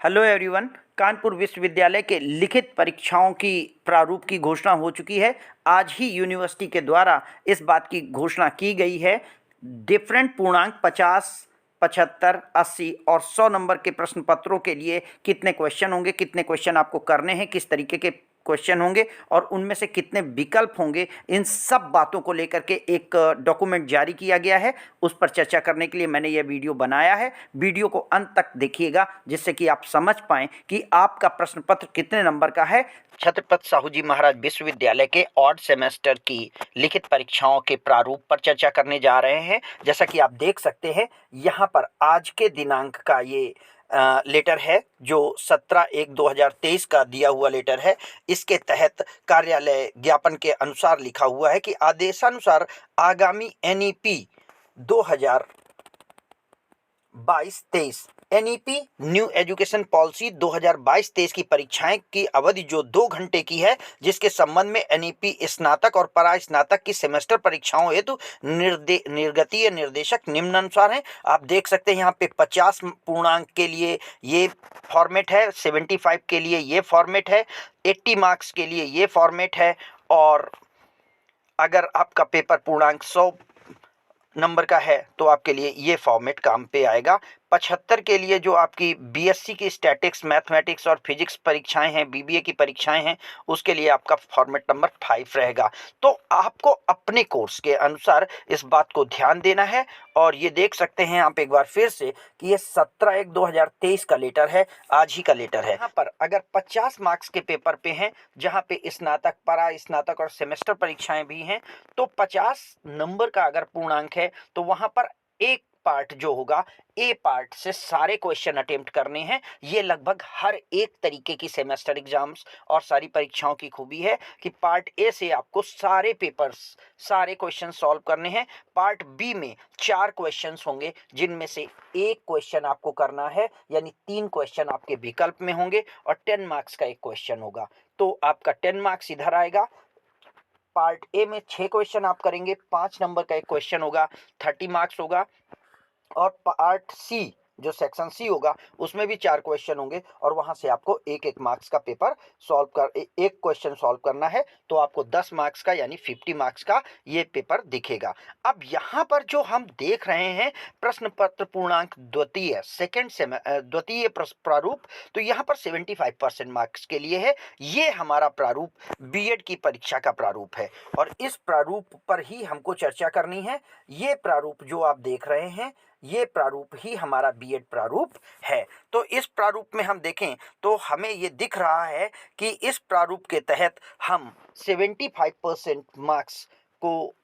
Hello everyone. Kanpur विश्वविद्यालय के लिखित परीक्षाओं की प्रारूप की घोषणा हो चुकी है। आज ही यूनिवर्सिटी के द्वारा इस बात की घोषणा की गई है। डिफरेंट पूर्णांक 50, 75, 80 और 100 नंबर के प्रश्न पत्रों के लिए कितने क्वेश्चन होंगे, कितने क्वेश्चन आपको करने हैं, किस तरीके के क्वेश्चन होंगे और उनमें से कितने विकल्प होंगे, इन सब बातों को लेकर के एक डॉक्यूमेंट जारी किया गया है। उस पर चर्चा करने के लिए मैंने यह वीडियो बनाया है। वीडियो को अंत तक देखिएगा जिससे कि आप समझ पाएं कि आपका प्रश्न पत्र कितने नंबर का है। छत्रपति साहू जी महाराज विश्वविद्यालय के ऑड सेमेस्टर की लिखित परीक्षाओं के प्रारूप पर चर्चा करने जा रहे हैं। जैसा कि आप देख सकते हैं, यहाँ पर आज के दिनांक का ये लेटर है जो 17/1/2023 का दिया हुआ लेटर है। इसके तहत कार्यालय ज्ञापन के अनुसार लिखा हुआ है कि आदेशानुसार आगामी NEP 2022-23 NEP new education policy 2022-23 की परीक्षाएं की अवधि जो 2 घंटे की है, जिसके संबंध में NEP स्नातक और परास्नातक की सेमेस्टर परीक्षाओं हेतु निर्गतीय निर्देशक निम्नानुसार हैं। आप देख सकते हैं यहाँ पे 50 पूर्णांक के लिए ये फॉर्मेट है, 75 के लिए ये फॉर्मेट है, 80 मार्क्स के लिए ये फॉर्मेट है और अगर आपका पेपर पूर्णांक 100 नंबर का है तो आपके लिए ये फॉर्मेट काम पे आएगा। 75 के लिए जो आपकी BSc की स्टैटिक्स, मैथमेटिक्स और फिजिक्स परीक्षाएं हैं, BBA की परीक्षाएं हैं, उसके लिए आपका फॉर्मेट नंबर 5 रहेगा। तो आपको अपने कोर्स के अनुसार इस बात को ध्यान देना है। और ये देख सकते हैं आप एक बार फिर से कि ये 17/1/2023 का लेटर है, आज ही का लेटर है। यहाँ पर अगर 50 मार्क्स के पेपर पे हैं, जहाँ पे स्नातक, परा स्नातक और सेमेस्टर परीक्षाएं भी हैं, तो 50 नंबर का अगर पूर्णांक है तो वहां पर एक पार्ट जो होगा, ए पार्ट से सारे क्वेश्चन अटेम्प्ट करने हैं। ये लगभग हर एक तरीके की सेमेस्टर एग्जाम्स और सारी परीक्षाओं की खूबी है कि पार्ट ए से आपको सारे पेपर्स, सारे क्वेश्चन सॉल्व करने हैं। पार्ट बी में 4 क्वेश्चंस होंगे, जिनमें से एक क्वेश्चन आपको करना है, यानी 3 क्वेश्चन आपके विकल्प में होंगे और 10 मार्क्स का एक क्वेश्चन होगा। तो आपका 10 मार्क्स इधर आएगा। पार्ट ए में 6 क्वेश्चन आप करेंगे, 5 नंबर का एक क्वेश्चन होगा, 30 मार्क्स होगा। और पार्ट सी जो सेक्शन सी होगा, उसमें भी 4 क्वेश्चन होंगे और वहां से आपको एक एक मार्क्स का पेपर सॉल्व कर एक क्वेश्चन सॉल्व करना है। तो आपको 10 मार्क्स का यानी 50 मार्क्स का ये पेपर दिखेगा। अब यहाँ पर जो हम देख रहे हैं प्रश्न पत्र पूर्णांक द्वितीय द्वितीय प्रारूप, तो यहाँ पर 75% मार्क्स के लिए है। ये हमारा प्रारूप बीएड की परीक्षा का प्रारूप है और इस प्रारूप पर ही हमको चर्चा करनी है। ये प्रारूप जो आप देख रहे हैं, ये प्रारूप ही हमारा बीएड प्रारूप है। तो इस प्रारूप में हम देखें तो हमें ये दिख रहा है कि इस प्रारूप के तहत हम 75% मार्क्स को,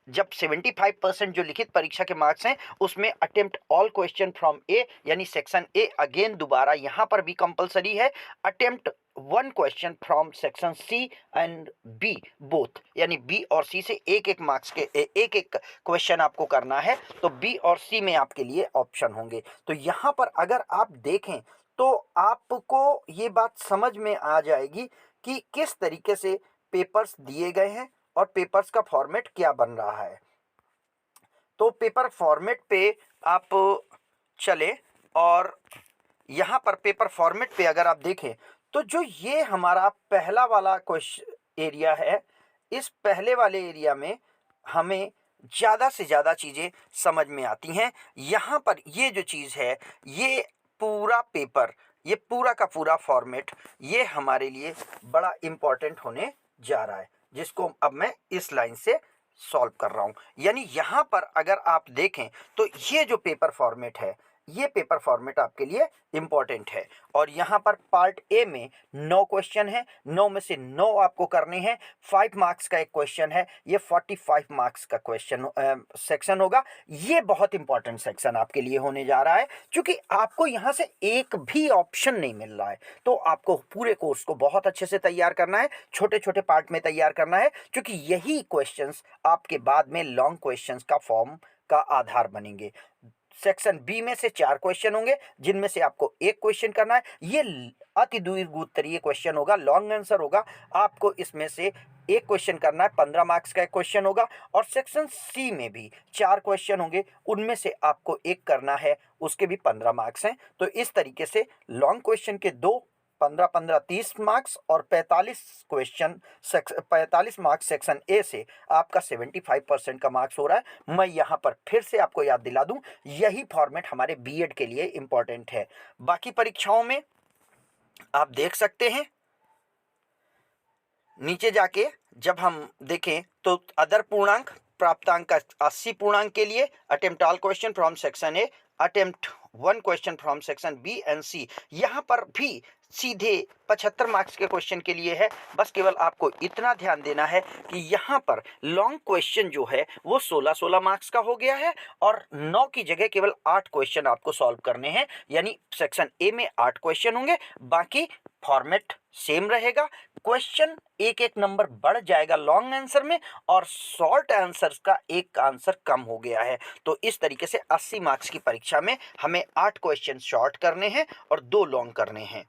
जब 75% जो लिखित परीक्षा के मार्क्स हैं उसमें अटेम्प्ट ऑल क्वेश्चन फ्रॉम ए, यानी सेक्शन ए अगेन दोबारा यहाँ पर भी कंपलसरी है। Attempt 1 question from section C and B both, यानी बी और सी से एक एक मार्क्स के एक एक क्वेश्चन आपको करना है। तो बी और सी में आपके लिए ऑप्शन होंगे। तो यहाँ पर अगर आप देखें तो आपको ये बात समझ में आ जाएगी कि किस तरीके से पेपर्स दिए गए हैं और पेपर्स का फॉर्मेट क्या बन रहा है। तो पेपर फॉर्मेट पे आप चले और यहाँ पर पेपर फॉर्मेट पे अगर आप देखें तो जो ये हमारा पहला वाला क्वेश्चन एरिया है, इस पहले वाले एरिया में हमें ज़्यादा से ज़्यादा चीज़ें समझ में आती हैं। यहाँ पर ये जो चीज़ है, ये पूरा पेपर, ये पूरा का पूरा फॉर्मेट, ये हमारे लिए बड़ा इम्पोर्टेंट होने जा रहा है, जिसको अब मैं इस लाइन से सॉल्व कर रहा हूँ। यानी यहाँ पर अगर आप देखें तो ये जो पेपर फॉर्मेट है, ये पेपर फॉर्मेट आपके लिए इम्पोर्टेंट है। और यहाँ पर पार्ट ए में 9 क्वेश्चन है, 9 में से 9 आपको करने हैं। 5 मार्क्स का एक क्वेश्चन है, ये 45 मार्क्स का क्वेश्चन सेक्शन होगा। ये बहुत इंपॉर्टेंट सेक्शन आपके लिए होने जा रहा है, क्योंकि आपको यहाँ से एक भी ऑप्शन नहीं मिल रहा है। तो आपको पूरे कोर्स को बहुत अच्छे से तैयार करना है, छोटे छोटे पार्ट में तैयार करना है, क्योंकि यही क्वेश्चंस आपके बाद में लॉन्ग क्वेश्चंस का फॉर्म का आधार बनेंगे। सेक्शन बी में से 4 क्वेश्चन होंगे, जिनमें से आपको एक क्वेश्चन करना है। ये अति द्विगु उत्तरीय क्वेश्चन होगा, लॉन्ग आंसर होगा। आपको इसमें से एक क्वेश्चन करना है, 15 मार्क्स का एक क्वेश्चन होगा। और सेक्शन सी में भी 4 क्वेश्चन होंगे, उनमें से आपको एक करना है, उसके भी 15 मार्क्स हैं। तो इस तरीके से लॉन्ग क्वेश्चन के 2, 15-15 30 मार्क्स और 45 मार्क्स सेक्शन ए से आपका 75% का मार्क्स हो रहा है। मैं यहाँ पर फिर से आपको याद दिला दूं, यही फॉर्मेट हमारे बीएड के लिए इंपॉर्टेंट है। बाकी परीक्षाओं में आप देख सकते हैं, नीचे जाके जब हम देखें तो अदर पूर्णांक प्राप्तांक का 80 पूर्णांक के लिए attempt all question from section A, attempt 1 question from section B and C, यहाँ पर भी सीधे 75 मार्क्स के क्वेश्चन के लिए है। बस केवल आपको इतना ध्यान देना है कि यहाँ पर लॉन्ग क्वेश्चन जो है वो 16-16 मार्क्स का हो गया है और 9 की जगह केवल 8 क्वेश्चन आपको सॉल्व करने हैं। यानी सेक्शन ए में 8 क्वेश्चन होंगे, बाकी फॉर्मेट सेम रहेगा। क्वेश्चन एक एक नंबर बढ़ जाएगा लॉन्ग आंसर में और शॉर्ट आंसर्स का एक आंसर कम हो गया है। तो इस तरीके से 80 मार्क्स की परीक्षा में हमें 8 क्वेश्चन शॉर्ट करने हैं और 2 लॉन्ग करने हैं।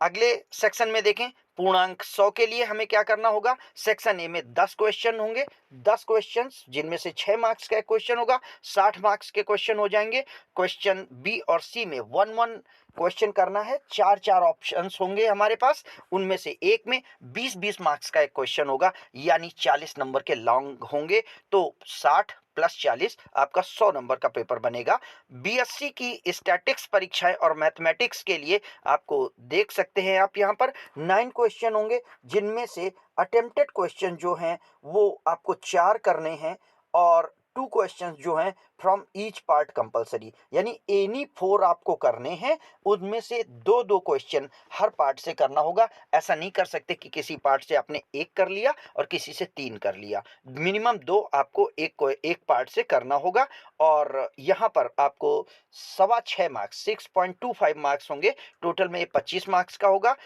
अगले सेक्शन में देखें, पूर्णांक 100 के लिए हमें क्या करना होगा। सेक्शन ए में 10 क्वेश्चन होंगे, 10 क्वेश्चंस जिनमें से 6 मार्क्स का एक क्वेश्चन होगा, 60 मार्क्स के क्वेश्चन हो जाएंगे। क्वेश्चन बी और सी में 1-1 क्वेश्चन करना है, 4-4 ऑप्शंस होंगे हमारे पास, उनमें से एक में 20-20 मार्क्स का एक क्वेश्चन होगा, यानी 40 नंबर के लॉन्ग होंगे। तो 60 + 40 आपका 100 नंबर का पेपर बनेगा। बीएससी की स्टैटिक्स परीक्षाएं और मैथमेटिक्स के लिए आपको देख सकते हैं आप यहाँ पर 9 क्वेश्चन होंगे, जिनमें से अटेम्प्टेड क्वेश्चन जो हैं वो आपको 4 करने हैं और 2 क्वेश्चंस जो हैं फ्रॉम ईच पार्ट कंपलसरी, यानी एनी 4 आपको करने हैं, उनमें से 2-2 क्वेश्चन हर पार्ट से करना होगा। ऐसा नहीं कर सकते कि किसी पार्ट से आपने 1 कर लिया और किसी से 3 कर लिया, मिनिमम 2 आपको एक पार्ट से करना होगा। और यहाँ पर आपको 6.25 मार्क्स 6.25 मार्क्स होंगे, टोटल में ये 25 मार्क्स का होगा।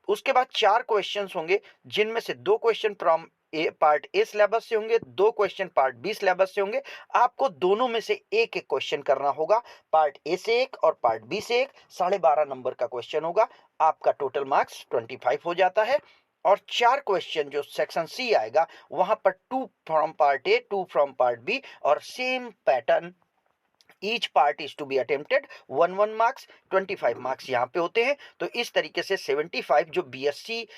उसके बाद 4 क्वेश्चंस होंगे, जिनमें से 2 question from part A syllabus से होंगे, 2 क्वेश्चन पार्ट बी सिलेबस से होंगे। आपको दोनों में से एक एक क्वेश्चन करना होगा, पार्ट ए से 1 और पार्ट बी से 1, 12.5 नंबर का क्वेश्चन होगा। आपका टोटल मार्क्स 25 हो जाता है। और 4 क्वेश्चन जो सेक्शन सी आएगा वहां पर 2 from part A, 2 from part B और same pattern, each part is to be attempted, 1-1 marks, 25 marks यहाँ पे होते हैं। तो इस तरीके से 75 जो बीएससी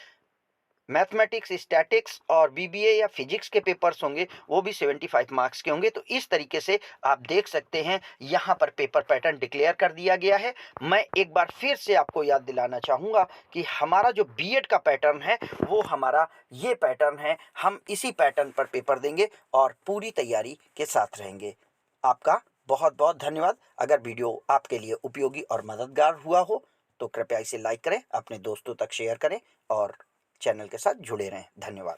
मैथमेटिक्स, स्टैटिक्स और बीबीए या फिजिक्स के पेपर्स होंगे वो भी 75 मार्क्स के होंगे। तो इस तरीके से आप देख सकते हैं यहाँ पर पेपर पैटर्न डिक्लेयर कर दिया गया है। मैं एक बार फिर से आपको याद दिलाना चाहूँगा कि हमारा जो बीएड का पैटर्न है वो हमारा ये पैटर्न है। हम इसी पैटर्न पर पेपर देंगे और पूरी तैयारी के साथ रहेंगे। आपका बहुत बहुत धन्यवाद। अगर वीडियो आपके लिए उपयोगी और मददगार हुआ हो तो कृपया इसे लाइक करें, अपने दोस्तों तक शेयर करें और चैनल के साथ जुड़े रहें। धन्यवाद।